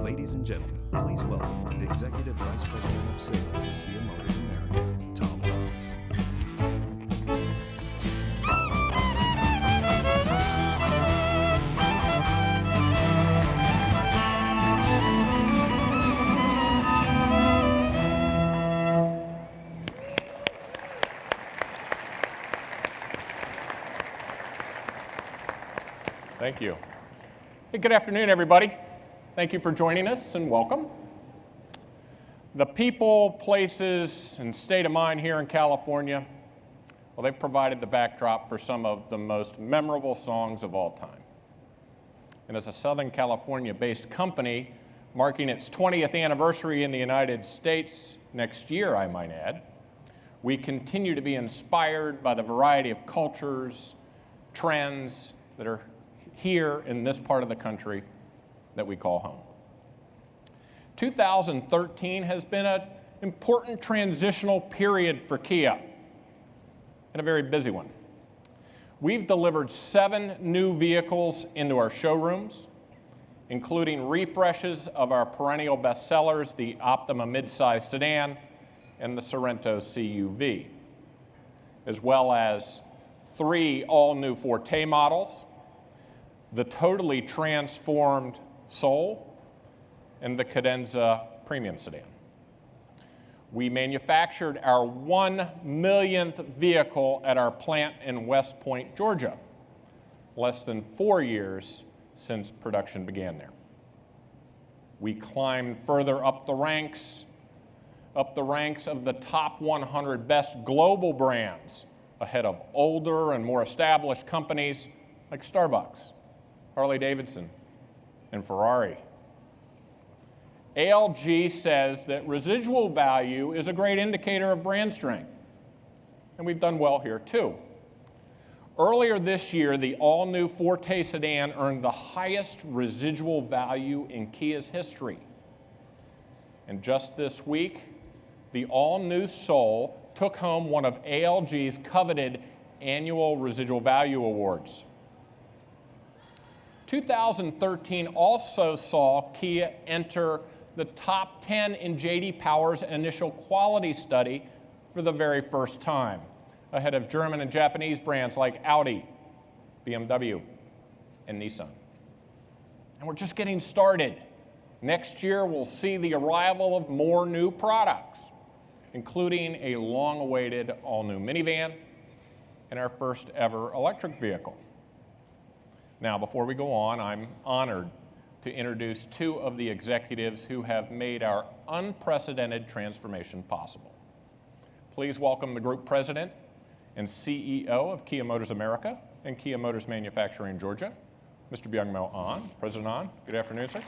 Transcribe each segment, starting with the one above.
Ladies and gentlemen, please welcome Executive Vice President of Sales for Kia Motors America, Tom Douglas. Thank you. Hey, good afternoon, everybody. Thank you for joining us and welcome. The people, places, and state of mind here in California, well, they've provided the backdrop for some of the most memorable songs of all time. And as a Southern California-based company marking its 20th anniversary in the United States next year, I might add, we continue to be inspired by the variety of cultures, trends that are here in this part of the country that we call home. 2013 has been an important transitional period for Kia, and a very busy one. We've delivered 7 new vehicles into our showrooms, including refreshes of our perennial bestsellers, the Optima midsize sedan and the Sorento CUV, as well as 3 all-new Forte models, the totally transformed Soul, and the Cadenza Premium sedan. We manufactured our 1 millionth vehicle at our plant in West Point, Georgia, less than 4 years since production began there. We climbed further up the ranks of the top 100 best global brands, ahead of older and more established companies like Starbucks, Harley-Davidson, and Ferrari. ALG says that residual value is a great indicator of brand strength, and we've done well here too. Earlier this year, the all-new Forte sedan earned the highest residual value in Kia's history. And just this week, the all-new Soul took home one of ALG's coveted annual residual value awards. 2013 also saw Kia enter the top 10 in J.D. Power's initial quality study for the very first time, ahead of German and Japanese brands like Audi, BMW, and Nissan. And we're just getting started. Next year, we'll see the arrival of more new products, including a long-awaited all-new minivan and our first ever electric vehicle. Now, before we go on, I'm honored to introduce 2 of the executives who have made our unprecedented transformation possible. Please welcome the Group President and CEO of Kia Motors America and Kia Motors Manufacturing Georgia, Mr. Byung-Mo Ahn. President Ahn, good afternoon, sir.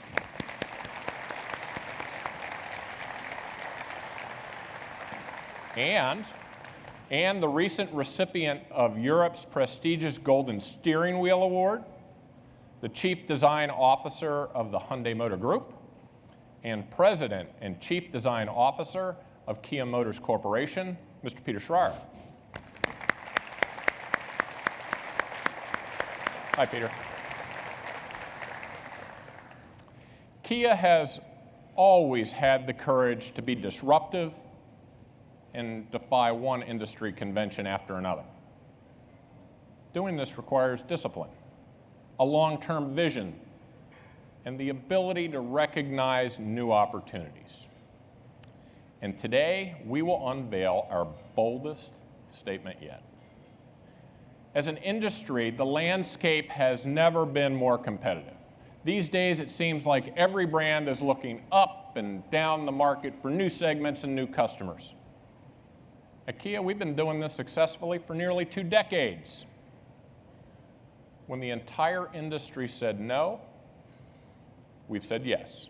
And the recent recipient of Europe's prestigious Golden Steering Wheel Award, the Chief Design Officer of the Hyundai Motor Group, and President and Chief Design Officer of Kia Motors Corporation, Mr. Peter Schreier. Hi, Peter. Kia has always had the courage to be disruptive and defy one industry convention after another. Doing this requires discipline, a long-term vision, and the ability to recognize new opportunities. And today, we will unveil our boldest statement yet. As an industry, the landscape has never been more competitive. These days, it seems like every brand is looking up and down the market for new segments and new customers. At Kia, we've been doing this successfully for nearly 2 decades. When the entire industry said no, we've said yes.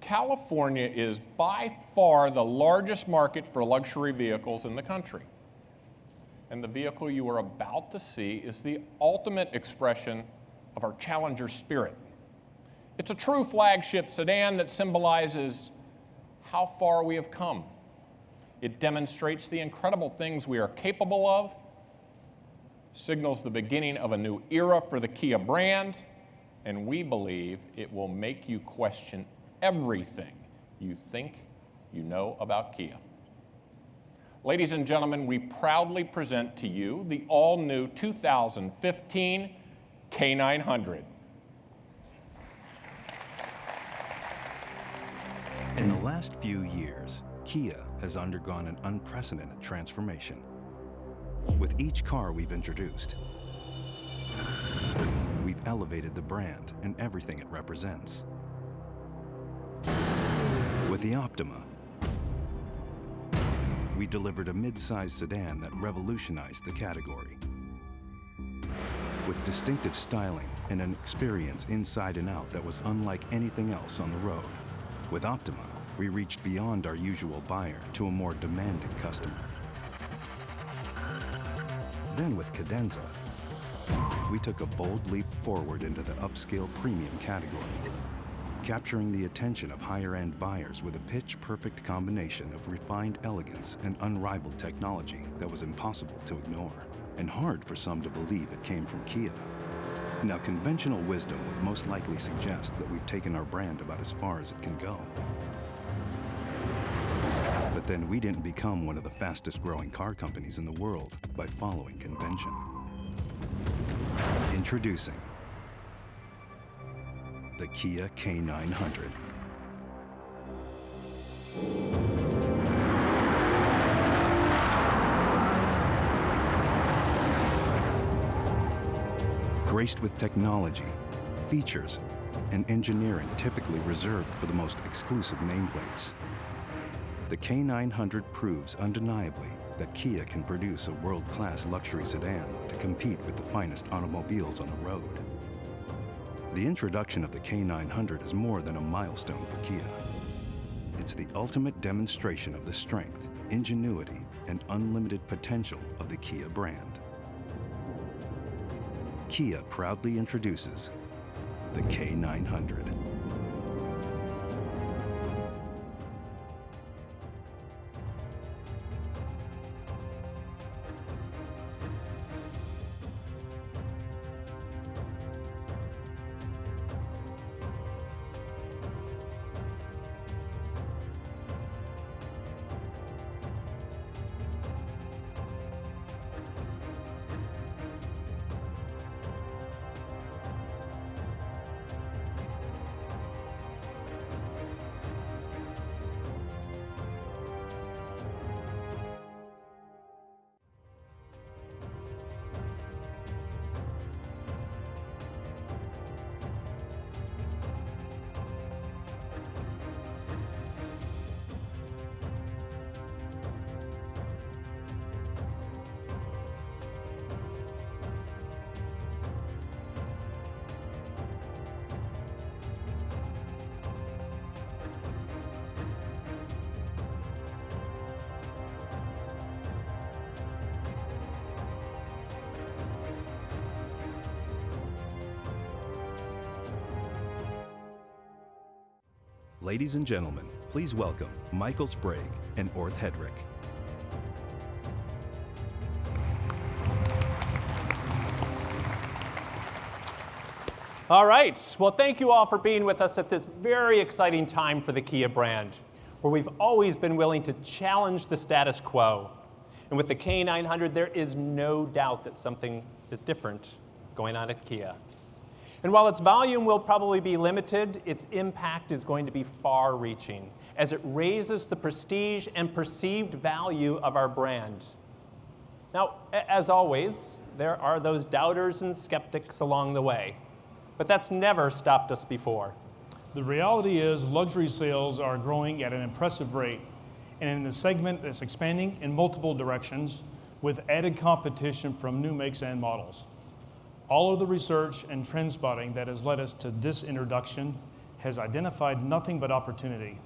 California is by far the largest market for luxury vehicles in the country. And the vehicle you are about to see is the ultimate expression of our Challenger spirit. It's a true flagship sedan that symbolizes how far we have come. It demonstrates the incredible things we are capable of, signals the beginning of a new era for the Kia brand, and we believe it will make you question everything you think you know about Kia. Ladies and gentlemen, we proudly present to you the all-new 2015 K900. In the last few years, Kia has undergone an unprecedented transformation. With each car we've introduced, we've elevated the brand and everything it represents. With the Optima, we delivered a mid-size sedan that revolutionized the category. With distinctive styling and an experience inside and out that was unlike anything else on the road. With Optima, we reached beyond our usual buyer to a more demanding customer. Then with Cadenza, we took a bold leap forward into the upscale premium category, capturing the attention of higher-end buyers with a pitch-perfect combination of refined elegance and unrivaled technology that was impossible to ignore, and hard for some to believe it came from Kia. Now, conventional wisdom would most likely suggest that we've taken our brand about as far as it can go. But then we didn't become one of the fastest-growing car companies in the world by following convention. Introducing the Kia K900. Graced with technology, features, and engineering typically reserved for the most exclusive nameplates, the K900 proves undeniably that Kia can produce a world-class luxury sedan to compete with the finest automobiles on the road. The introduction of the K900 is more than a milestone for Kia. It's the ultimate demonstration of the strength, ingenuity, and unlimited potential of the Kia brand. Kia proudly introduces the K900. Ladies and gentlemen, please welcome Michael Sprague and Orth Hedrick. All right, well, thank you all for being with us at this very exciting time for the Kia brand, where we've always been willing to challenge the status quo. And with the K900, there is no doubt that something is different going on at Kia. And while its volume will probably be limited, its impact is going to be far-reaching as it raises the prestige and perceived value of our brand. Now, as always, there are those doubters and skeptics along the way, but that's never stopped us before. The reality is luxury sales are growing at an impressive rate, and in a segment that's expanding in multiple directions with added competition from new makes and models. All of the research and trend spotting that has led us to this introduction has identified nothing but opportunity,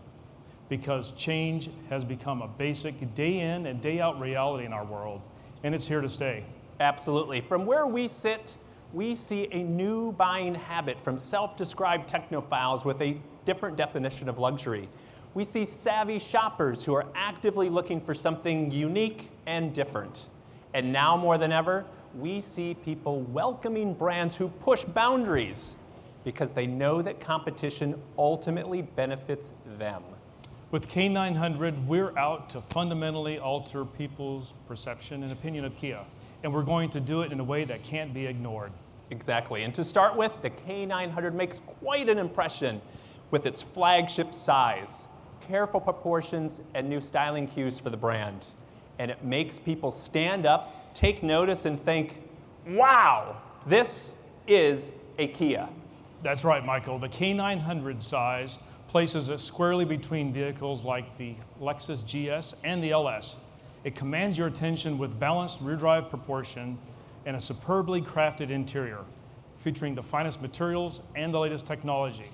because change has become a basic day in and day out reality in our world, and it's here to stay. Absolutely. From where we sit, we see a new buying habit from self-described technophiles with a different definition of luxury. We see savvy shoppers who are actively looking for something unique and different. And now more than ever, we see people welcoming brands who push boundaries because they know that competition ultimately benefits them. With K900, we're out to fundamentally alter people's perception and opinion of Kia, and we're going to do it in a way that can't be ignored. Exactly, and to start with, the K900 makes quite an impression with its flagship size, careful proportions, and new styling cues for the brand. And it makes people stand up, take notice, and think, wow, this is a Kia. That's right, Michael. The K900 size places it squarely between vehicles like the Lexus GS and the LS. It commands your attention with balanced rear drive proportion and a superbly crafted interior, featuring the finest materials and the latest technology.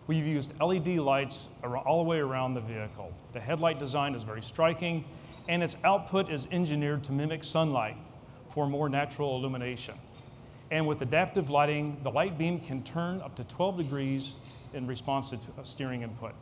We've used LED lights all the way around the vehicle. The headlight design is very striking, and its output is engineered to mimic sunlight for more natural illumination. And with adaptive lighting, the light beam can turn up to 12 degrees in response to steering input.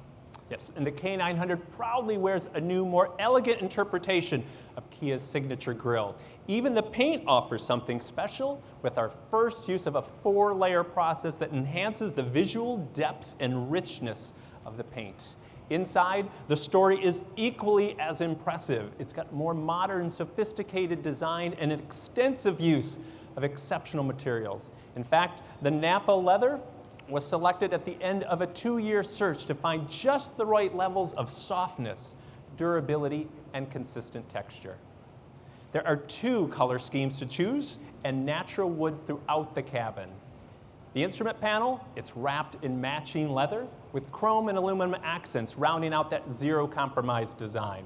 Yes, and the K900 proudly wears a new, more elegant interpretation of Kia's signature grille. Even the paint offers something special with our first use of a 4-layer process that enhances the visual depth and richness of the paint. Inside, the story is equally as impressive. It's got more modern, sophisticated design and an extensive use of exceptional materials. In fact, the Napa leather was selected at the end of a 2-year search to find just the right levels of softness, durability, and consistent texture. There are 2 color schemes to choose and natural wood throughout the cabin. The instrument panel, it's wrapped in matching leather with chrome and aluminum accents rounding out that zero compromise design.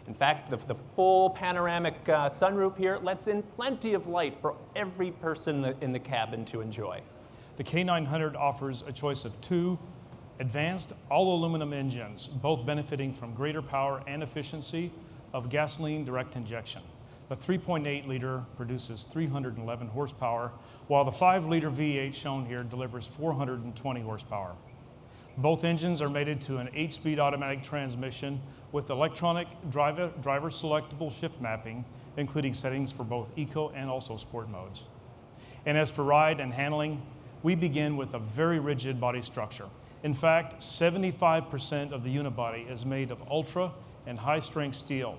In fact, the full panoramic sunroof here lets in plenty of light for every person in the cabin to enjoy. The K900 offers a choice of 2 advanced all-aluminum engines, both benefiting from greater power and efficiency of gasoline direct injection. The 3.8-liter produces 311 horsepower, while the 5-liter V8 shown here delivers 420 horsepower. Both engines are mated to an 8-speed automatic transmission with electronic driver selectable shift mapping, including settings for both eco and also sport modes. And as for ride and handling, we begin with a very rigid body structure. In fact, 75% of the unibody is made of ultra and high-strength steel.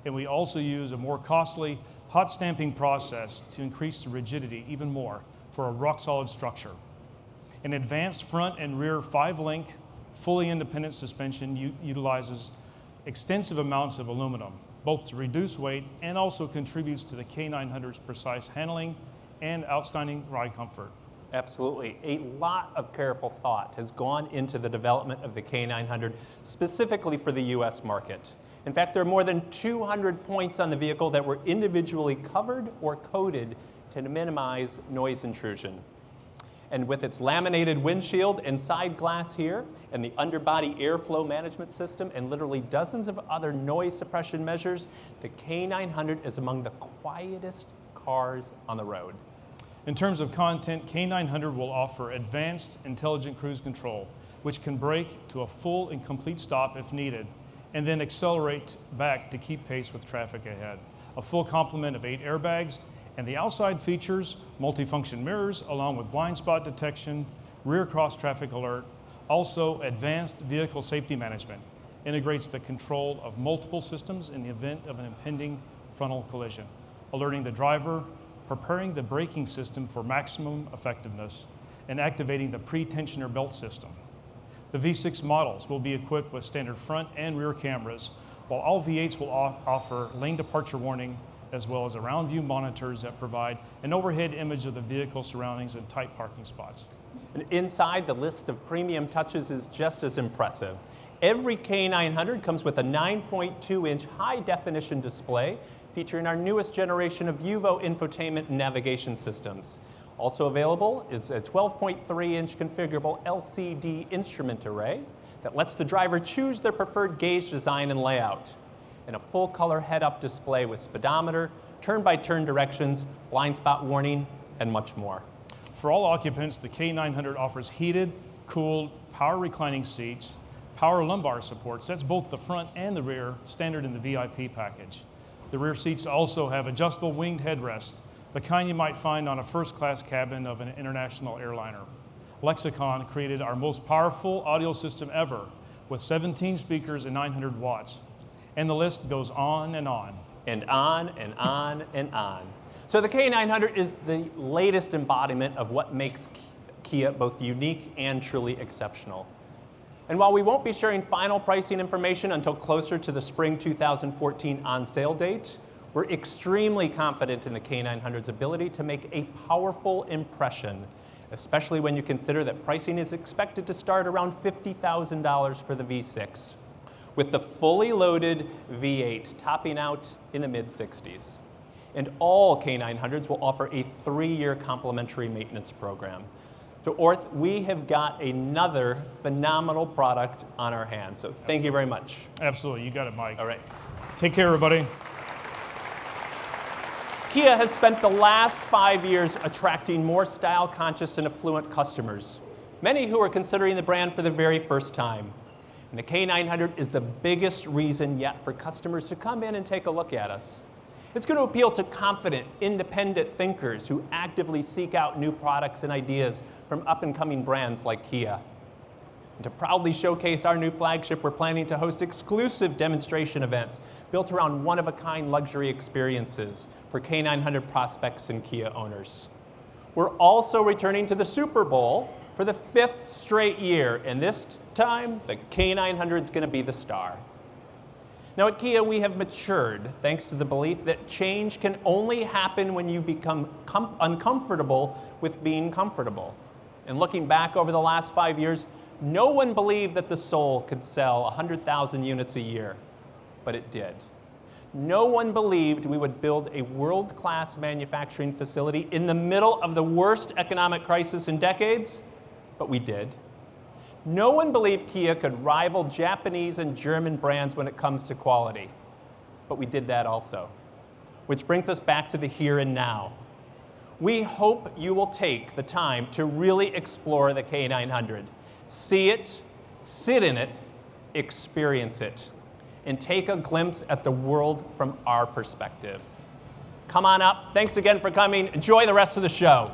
And we also use a more costly hot stamping process to increase the rigidity even more for a rock-solid structure. An advanced front and rear 5-link, fully independent suspension utilizes extensive amounts of aluminum, both to reduce weight and also contributes to the K900's precise handling and outstanding ride comfort. Absolutely. A lot of careful thought has gone into the development of the K900 specifically for the US market. In fact, there are more than 200 points on the vehicle that were individually covered or coated to minimize noise intrusion. And with its laminated windshield and side glass here, and the underbody airflow management system, and literally dozens of other noise suppression measures, the K900 is among the quietest cars on the road. In terms of content, K900 will offer advanced intelligent cruise control, which can brake to a full and complete stop if needed, and then accelerate back to keep pace with traffic ahead. A full complement of 8 airbags, and the outside features multifunction mirrors along with blind spot detection, rear cross traffic alert, also advanced vehicle safety management, integrates the control of multiple systems in the event of an impending frontal collision, alerting the driver, preparing the braking system for maximum effectiveness, and activating the pre-tensioner belt system. The V6 models will be equipped with standard front and rear cameras, while all V8s will offer lane departure warning, as well as around view monitors that provide an overhead image of the vehicle surroundings and tight parking spots. And inside, the list of premium touches is just as impressive. Every K900 comes with a 9.2-inch high-definition display featuring our newest generation of UVO infotainment and navigation systems. Also available is a 12.3-inch configurable LCD instrument array that lets the driver choose their preferred gauge design and layout, and a full-color head-up display with speedometer, turn-by-turn directions, blind spot warning, and much more. For all occupants, the K900 offers heated, cooled, power reclining seats, power lumbar supports. That's both the front and the rear, standard in the VIP package. The rear seats also have adjustable winged headrests the kind you might find on a first-class cabin of an international airliner. Lexicon created our most powerful audio system ever with 17 speakers and 900 watts. And the list goes on and on. And on and on and on. So the K900 is the latest embodiment of what makes Kia both unique and truly exceptional. And while we won't be sharing final pricing information until closer to the spring 2014 on sale date, we're extremely confident in the K900's ability to make a powerful impression, especially when you consider that pricing is expected to start around $50,000 for the V6, with the fully loaded V8 topping out in the mid-60s. And all K900s will offer a 3-year complimentary maintenance program. So Orth, we have got another phenomenal product on our hands. So thank you very much. Absolutely, you got it, Mike. All right. Take care, everybody. Kia has spent the last 5 years attracting more style-conscious and affluent customers, many who are considering the brand for the very first time. And the K900 is the biggest reason yet for customers to come in and take a look at us. It's going to appeal to confident, independent thinkers who actively seek out new products and ideas from up-and-coming brands like Kia. And to proudly showcase our new flagship, we're planning to host exclusive demonstration events built around one-of-a-kind luxury experiences for K900 prospects and Kia owners. We're also returning to the Super Bowl for the 5th straight year, and this time, the K900 is going to be the star. Now at Kia, we have matured thanks to the belief that change can only happen when you become uncomfortable with being comfortable. And looking back over the last 5 years, no one believed that the Soul could sell 100,000 units a year, but it did. No one believed we would build a world-class manufacturing facility in the middle of the worst economic crisis in decades, but we did. No one believed Kia could rival Japanese and German brands when it comes to quality, but we did that also. Which brings us back to the here and now. We hope you will take the time to really explore the K900. See it, sit in it, experience it, and take a glimpse at the world from our perspective. Come on up. Thanks again for coming. Enjoy the rest of the show.